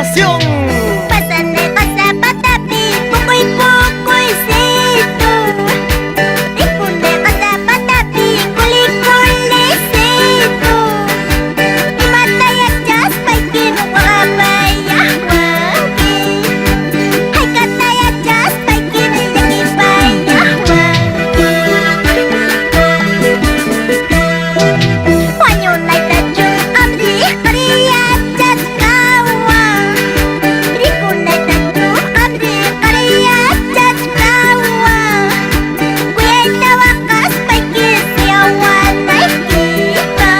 generación. Pasan de cosa patapi, poco y poco y sito. Ripun de cosa patapi, kuli kuli sito. Y mata ya jas paikin wakabaya wagi. Hai kata ya jas paikin lagi baya wagi. Wanyo nai tajung amri kariya jas kawa. Ripun nai tajung amri kariya jas kawa. Kuya tawakas paikin siawan nai kita.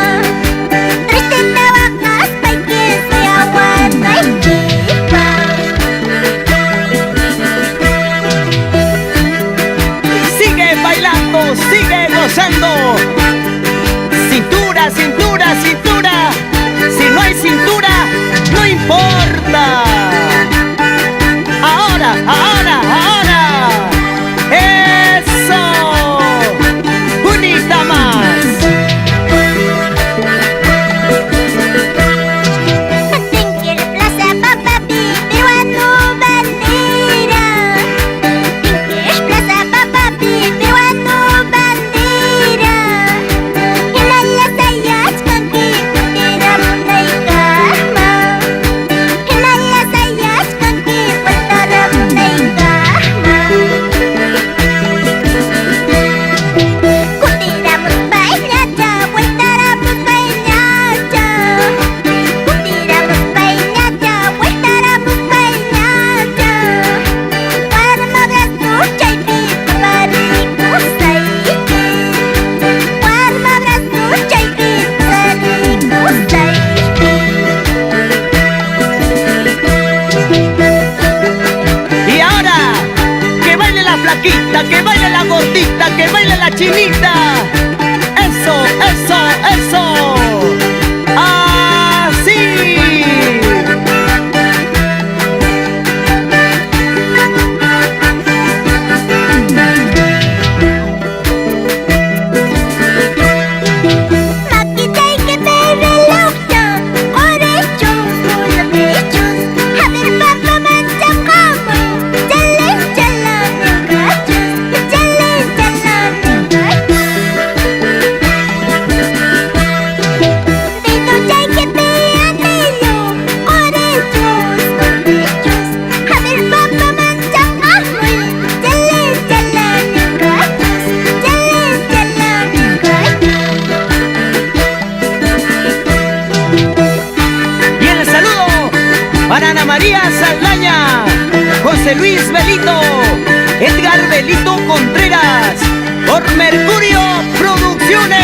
Triste tawakas paikin siawan nai kita. Sigue bailando, sigue gozando. Cintura, cintura, cintura. Si no hay cintura, no importa. Ahora, ahora, ahora. Eso. Unita más. Tingkir plaza papapi, piwano bandera. Tingkir plaza papapi, piwano bandera. Hinala sayas kaki putira munay kama. Hinala sayas kaki putira munay kama. Kutiramos bailata, vueltaramos bailata. Kutiramos bailata, vueltaramos bailata. Warma brazo, chaypi, paparico, saiki. Warma brazo, chaypi, paparico, saiki. Y ahora, que baile la flaquita, que baile la gordita, que baile la chinita. Eso, eso, eso. Así. Makitay que reloj dyan, orechong pula bechos. Haber papa mancam kamu, jalan-jalan yang gajus, jalan-jalan yang gajus. Dito chay que piantelo, orechos con bechos. Haber papa mancam kamu, jalan-jalan yang gajus, jalan-jalan yang gajus. Y el saludo para Ana María Saldaña, José Luis Belito, Edgar Belito Contreras, por Mercurio Producciones.